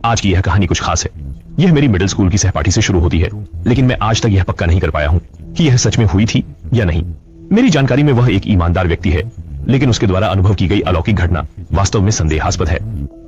आज की यह कहानी कुछ खास है। यह मेरी मिडिल स्कूल की सहपाठी से शुरू होती है, लेकिन मैं आज तक यह पक्का नहीं कर पाया हूँ कि यह सच में हुई थी या नहीं। मेरी जानकारी में वह एक ईमानदार व्यक्ति है, लेकिन उसके द्वारा अनुभव की गई अलौकिक घटना वास्तव में संदेहास्पद है।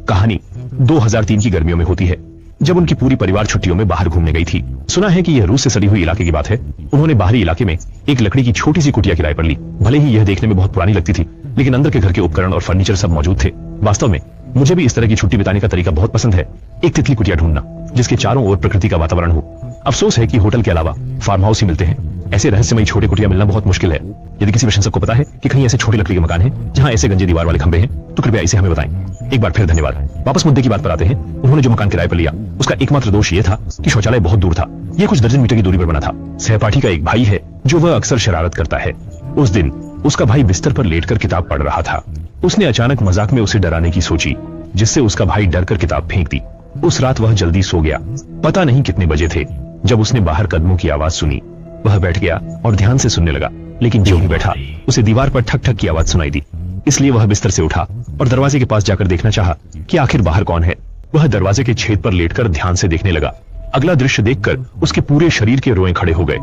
कहानी 2003 की गर्मियों में होती है, जब उनकी पूरी परिवार छुट्टियों में बाहर घूमने गई थी। सुना है कि यह रूस से सटी हुई इलाके की बात है। उन्होंने बाहरी इलाके में एक लकड़ी की छोटी सी कुटिया किराए पर ली। भले ही यह देखने में बहुत पुरानी लगती थी, लेकिन अंदर के घर के उपकरण और फर्नीचर सब मौजूद थे। वास्तव में मुझे भी इस तरह की छुट्टी बिताने का तरीका बहुत पसंद है, एक तितली कुटिया ढूंढना जिसके चारों ओर प्रकृति का वातावरण हो। अफसोस है कि होटल के अलावा फार्म हाउस ही मिलते हैं। ऐसे रहस्यमयी छोटे कुटिया मिलना बहुत मुश्किल है। यदि किसी प्रशंसक को पता है कि कहीं ऐसे छोटे लकड़ी के मकान हैं जहां ऐसे गंजे दीवार वाले खंबे हैं, तो कृपया इसे हमें बताएं। एक बार फिर धन्यवाद। वापस मुद्दे की बात पर आते हैं। उन्होंने जो मकान किराए पर लिया, उसका एकमात्र दोष यह था कि शौचालय बहुत दूर था। यह कुछ दर्जन मीटर की दूरी पर बना था। सहपाठी का एक भाई है जो वह अक्सर शरारत करता है। उस दिन उसका भाई बिस्तर पर लेटकर किताब पढ़ रहा था। उसने अचानक मजाक में उसे डराने की सोची, जिससे उसका भाई डरकर किताब फेंक दी। उस रात वह जल्दी सो गया। पता नहीं कितने बजे थे जब उसने बाहर कदमों की आवाज सुनी। वह बैठ गया और ध्यान से सुनने लगा, लेकिन जो ही बैठा उसे दीवार पर ठक ठक की आवाज सुनाई दी। इसलिए वह बिस्तर से उठा और दरवाजे के पास जाकर देखना चाहा कि आखिर बाहर कौन है। वह दरवाजे के छेद पर लेटकर ध्यान से देखने लगा। अगला दृश्य देखकर उसके पूरे शरीर के रोए खड़े हो गए।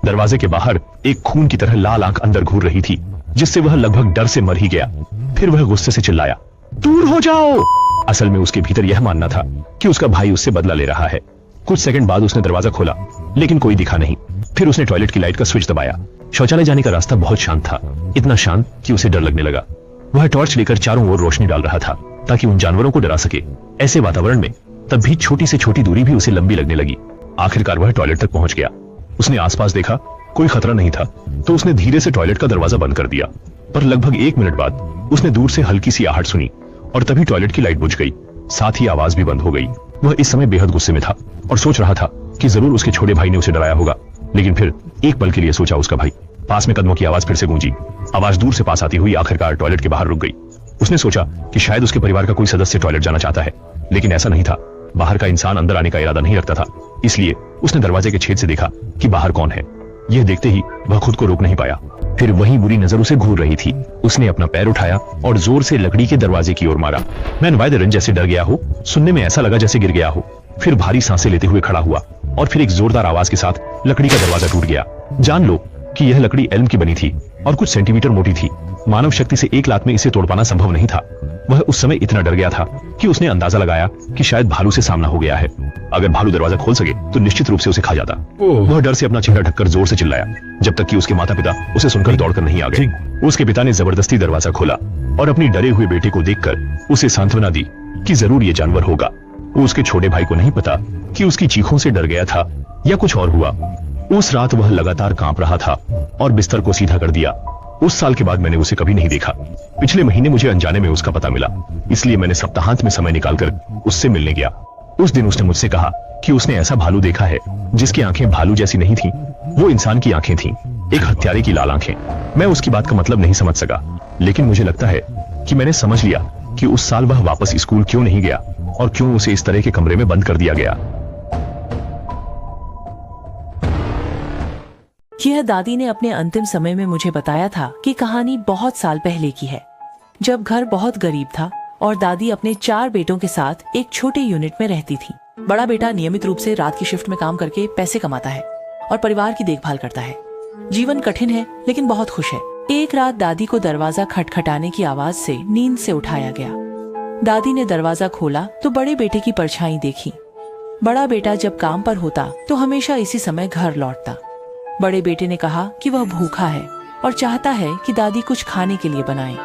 दरवाजे के बाहर एक खून की तरह लाल आंख अंदर घूर रही थी, जिससे वह लगभग डर से मर ही गया। फिर वह गुस्से से चिल्लाया, दूर हो जाओ। असल में उसके भीतर यह मानना था कि उसका भाई उससे बदला ले रहा है। कुछ सेकंड बाद उसने दरवाजा खोला, लेकिन कोई दिखा नहीं। फिर उसने टॉयलेट की लाइट का स्विच दबाया। शौचालय जाने का रास्ता बहुत शांत था, इतना शांत कि उसे डर लगने लगा। वह टॉर्च लेकर चारों ओर रोशनी डाल रहा था ताकि उन जानवरों को डरा सके। ऐसे वातावरण में तब भी छोटी से छोटी दूरी भी उसे लंबी लगने लगी। आखिरकार वह टॉयलेट तक पहुंच गया। उसने आसपास देखा, कोई खतरा नहीं था, तो उसने धीरे से टॉयलेट का दरवाजा बंद कर दिया। पर लगभग 1 मिनट बाद उसने दूर से हल्की सी आहट सुनी और तभी टॉयलेट की लाइट बुझ गई, साथ ही आवाज भी बंद हो गई। वह इस समय बेहद गुस्से में था और सोच रहा था कि जरूर उसके छोटे भाई ने उसे डराया होगा। लेकिन फिर एक पल के लिए सोचा उसका भाई। पास में कदमों की आवाज फिर से गूंजी। आवाज दूर से पास आती हुई आखिरकार टॉयलेट के बाहर रुक गई। उसने सोचा कि शायद उसके परिवार का कोई सदस्य टॉयलेट जाना चाहता है, लेकिन ऐसा नहीं था। बाहर का इंसान अंदर आने का इरादा नहीं रखता था, इसलिए उसने दरवाजे के छेद से देखा कि बाहर कौन है। यह देखते ही वह खुद को रोक नहीं पाया। फिर वही बुरी नजर उसे घूर रही थी। उसने अपना पैर उठाया और जोर से लकड़ी के दरवाजे की ओर मारा। मैन वायदरन जैसे डर गया हो, सुनने में ऐसा लगा जैसे गिर गया हो। फिर भारी सांसें लेते हुए खड़ा हुआ और फिर एक जोरदार आवाज के साथ लकड़ी का दरवाजा टूट गया। जान लो कि यह लकड़ी एल्म की बनी थी और कुछ सेंटीमीटर मोटी थी। मानव शक्ति से एक लात में इसे तोड़ पाना संभव नहीं था। वह उस समय इतना डर गया था कि उसने अंदाजा लगाया कि शायद भालू से सामना हो गया है। अगर भालू दरवाजा खोल सके तो निश्चित रूप से उसे खा जाता। वह डर से अपना चेहरा ढककर जोर से चिल्लाया, जब तक कि उसके माता पिता उसे सुनकर दौड़कर नहीं आ गए। उसके पिता ने जबरदस्ती दरवाजा खोला और अपनी डरे हुए बेटे को देखकर उसे सांत्वना दी कि जरूर ये जानवर होगा। उसके छोटे भाई को नहीं पता कि उसकी चीखों से डर गया था या कुछ और हुआ। उस रात वह लगातार कांप रहा था और बिस्तर को सीधा कर दिया। उस साल के बाद मैंने उसे कभी नहीं देखा। पिछले महीने मुझे अनजाने में उसका पता मिला, इसलिए मैंने सप्ताहांत में समय निकालकर उससे मिलने गया। उस दिन उसने मुझसे कहा कि उसने ऐसा भालू देखा है जिसकी आंखें भालू जैसी नहीं थीं, वो इंसान की आंखें थीं, एक हत्यारे की लाल आंखें। मैं उसकी बात का मतलब नहीं समझ सका, लेकिन मुझे लगता है कि मैंने समझ लिया कि उस साल वह वापस स्कूल क्यों नहीं गया और क्यों उसे इस तरह के कमरे में बंद कर दिया गया। यह दादी ने अपने अंतिम समय में मुझे बताया था कि कहानी बहुत साल पहले की है, जब घर बहुत गरीब था और दादी अपने 4 बेटों के साथ एक छोटे यूनिट में रहती थी। बड़ा बेटा नियमित रूप से रात की शिफ्ट में काम करके पैसे कमाता है और परिवार की देखभाल करता है। जीवन कठिन है लेकिन बहुत खुश है। एक रात दादी को दरवाजा खटखटाने की आवाज से नींद से उठाया गया। दादी ने दरवाजा खोला तो बड़े बेटे की परछाई देखी। बड़ा बेटा जब काम पर होता तो हमेशा इसी समय घर लौटता। बड़े बेटे ने कहा कि वह भूखा है और चाहता है कि दादी कुछ खाने के लिए बनाए।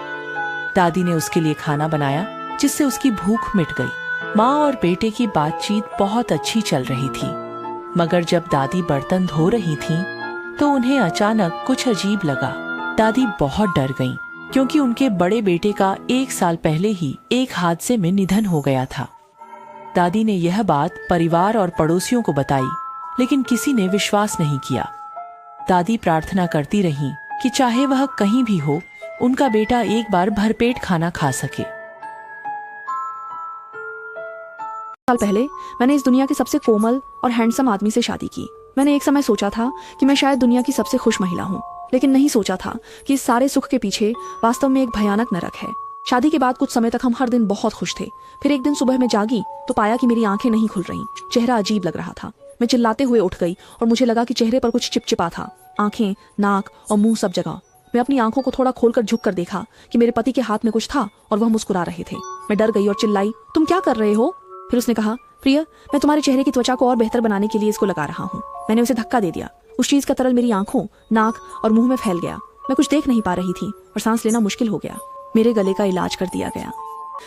दादी ने उसके लिए खाना बनाया, जिससे उसकी भूख मिट गई। माँ और बेटे की बातचीत बहुत अच्छी चल रही थी, मगर जब दादी बर्तन धो रही थीं, तो उन्हें अचानक कुछ अजीब लगा। दादी बहुत डर गईं, क्योंकि उनके बड़े बेटे का 1 साल पहले ही एक हादसे में निधन हो गया था। दादी ने यह बात परिवार और पड़ोसियों को बताई, लेकिन किसी ने विश्वास नहीं किया। दादी प्रार्थना करती रहीं कि चाहे वह कहीं भी हो, उनका बेटा एक बार भरपेट खाना खा सके। साल पहले मैंने इस दुनिया के सबसे कोमल और हैंडसम आदमी से शादी की। मैंने एक समय सोचा था कि मैं शायद दुनिया की सबसे खुश महिला हूँ, लेकिन नहीं सोचा था कि इस सारे सुख के पीछे वास्तव में एक भयानक नरक है। शादी के बाद कुछ समय तक हम हर दिन बहुत खुश थे। फिर एक दिन सुबह मैं जागी तो पाया कि मेरी आंखें नहीं खुल रहीं। चेहरा अजीब लग रहा था। मैं चिल्लाते हुए उठ गई और मुझे लगा कि चेहरे पर कुछ चिपचिपा था, आंखें, नाक और मुंह सब जगह। मैं अपनी आंखों को थोड़ा खोलकर झुक कर देखा कि मेरे पति के हाथ में कुछ था और वह मुस्कुरा रहे थे। मैं डर गई और चिल्लाई, तुम क्या कर रहे हो? फिर उसने कहा, प्रिय, मैं तुम्हारे चेहरे की त्वचा को और बेहतर बनाने के लिए इसको लगा रहा हूँ। मैंने उसे धक्का दे दिया। उस चीज का तरल मेरी आंखों, नाक और मुंह में फैल गया। मैं कुछ देख नहीं पा रही थी और सांस लेना मुश्किल हो गया। मेरे गले का इलाज कर दिया गया,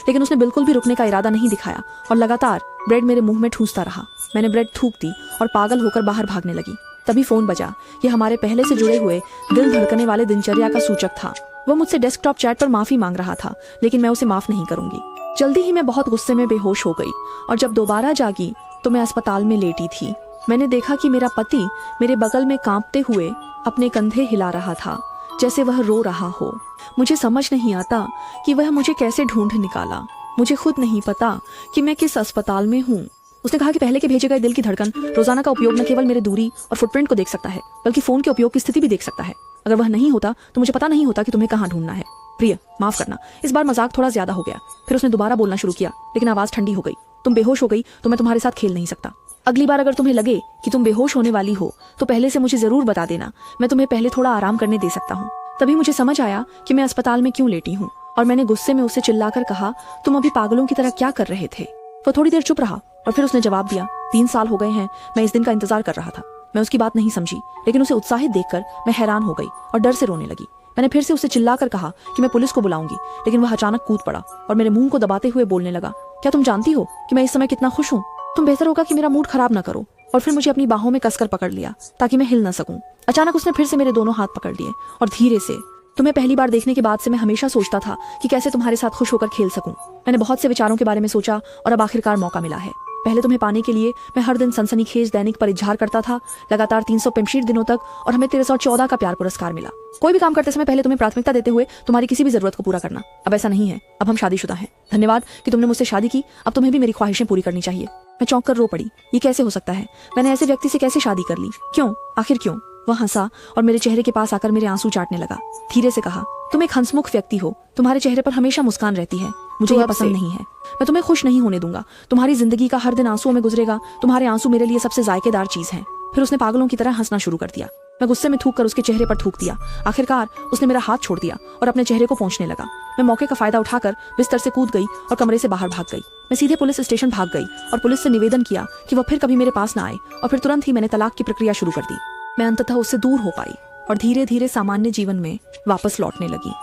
लेकिन उसने बिल्कुल भी रुकने का इरादा नहीं दिखाया और लगातार ब्रेड मेरे मुंह में ठूसता रहा। मैंने ब्रेड थूक दी और पागल होकर बाहर भागने लगी। तभी फोन बजा। ये हमारे पहले से जुड़े हुए दिल धड़कने वाले दिनचर्या का सूचक था। वह मुझसे डेस्कटॉप चैट पर माफी मांग रहा था, लेकिन मैं उसे माफ नहीं करूंगी। जल्दी ही मैं बहुत गुस्से में बेहोश हो गई और जब दोबारा जागी तो मैं अस्पताल में लेटी थी। मैंने देखा कि मेरा पति मेरे बगल में कांपते हुए अपने कंधे हिला रहा था, जैसे वह रो रहा हो। मुझे समझ नहीं आता कि वह मुझे कैसे ढूंढ निकाला। मुझे खुद नहीं पता कि मैं किस अस्पताल में हूँ। उसने कहा कि पहले के भेजे गए दिल की धड़कन रोजाना का उपयोग न केवल मेरे दूरी और फुटप्रिंट को देख सकता है, बल्कि फोन के उपयोग की स्थिति भी देख सकता है। अगर वह नहीं होता तो मुझे पता नहीं होता कि तुम्हें कहाँ ढूंढना है। प्रिय, माफ करना, इस बार मजाक थोड़ा ज्यादा हो गया। फिर उसने दोबारा बोलना शुरू किया, लेकिन आवाज ठंडी हो गई। तुम बेहोश हो गई तो मैं तुम्हारे साथ खेल नहीं सकता। अगली बार अगर तुम्हें लगे कि तुम बेहोश होने वाली हो तो पहले से मुझे जरूर बता देना। मैं तुम्हें पहले थोड़ा आराम करने दे सकता हूँ। तभी मुझे समझ आया कि मैं अस्पताल में क्यों लेटी हूँ और मैंने गुस्से में उसे चिल्लाकर कहा, तुम अभी पागलों की तरह क्या कर रहे थे? वो थोड़ी देर चुप रहा और फिर उसने जवाब दिया, 3 साल हो गए हैं मैं इस दिन का इंतजार कर रहा था। मैं उसकी बात नहीं समझी, लेकिन उसे उत्साहित देखकर मैं हैरान हो गई और डर से रोने लगी। मैंने फिर से उसे चिल्लाकर कहा कि मैं पुलिस को बुलाऊंगी, लेकिन वह अचानक कूद पड़ा और मेरे मुंह को दबाते हुए बोलने लगा, क्या तुम जानती हो कि मैं इस समय कितना खुश हूँ? तुम बेहतर होगा कि मेरा मूड खराब ना करो। और फिर मुझे अपनी बाहों में कसकर पकड़ लिया ताकि मैं हिल न सकूं। अचानक उसने फिर से मेरे दोनों हाथ पकड़ लिए और धीरे से, तुम्हें पहली बार देखने के बाद से मैं हमेशा सोचता था कि कैसे तुम्हारे साथ खुश होकर खेल सकूं। मैंने बहुत से विचारों के बारे में सोचा और अब आखिरकार मौका मिला है। पहले तुम्हें पाने के लिए मैं हर दिन सनसनीखेज दैनिक पर इजहार करता था, लगातार 365 दिनों तक, और हमें 1314 का प्यार पुरस्कार मिला। कोई भी काम करते समय पहले तुम्हें प्राथमिकता देते हुए तुम्हारी किसी भी जरूरत को पूरा करना। अब ऐसा नहीं है, अब हम शादीशुदा हैं। धन्यवाद कि तुमने मुझसे शादी की, अब तुम्हें भी मेरी ख्वाहिशें पूरी करनी चाहिए। मैं चौंक कर रो पड़ी। ये कैसे हो सकता है? मैंने ऐसे व्यक्ति से कैसे शादी कर ली? क्यों? आखिर क्यों? वह हंसा और मेरे चेहरे के पास आकर मेरे आंसू चाटने लगा। धीरे से कहा, तुम एक हंसमुख व्यक्ति हो, तुम्हारे चेहरे पर हमेशा मुस्कान रहती है। मुझे यह पसंद नहीं है। मैं तुम्हें खुश नहीं होने दूंगा। तुम्हारी जिंदगी का हर दिन आंसुओं में गुजरेगा। तुम्हारे आंसू मेरे लिए सबसे जायकेदार चीज हैं। फिर उसने पागलों की तरह हंसना शुरू कर दिया। मैं गुस्से में थूक कर उसके चेहरे पर थूक दिया। आखिरकार उसने मेरा हाथ छोड़ दिया और अपने चेहरे को पोंछने लगा। मैं मौके का फायदा उठाकर बिस्तर से कूद गई और कमरे से बाहर भाग गई। मैं सीधे पुलिस स्टेशन भाग गई और पुलिस से निवेदन किया कि वह फिर कभी मेरे पास ना आए, और फिर तुरंत ही मैंने तलाक की प्रक्रिया शुरू कर दी। मैं अंततः उससे दूर हो पाई और धीरे धीरे सामान्य जीवन में वापस लौटने लगी।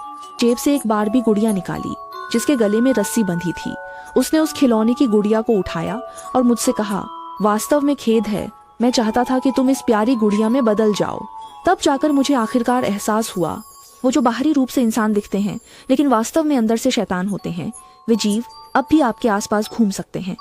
जेब से एक बारबी गुड़िया निकाली जिसके गले में रस्सी बंधी थी। उसने उस खिलौने की गुड़िया को उठाया और मुझसे कहा, वास्तव में खेद है, मैं चाहता था कि तुम इस प्यारी गुड़िया में बदल जाओ। तब जाकर मुझे आखिरकार एहसास हुआ, वो जो बाहरी रूप से इंसान दिखते हैं लेकिन वास्तव में अंदर से शैतान होते हैं, वे जीव अब भी आपके आसपास घूम सकते हैं।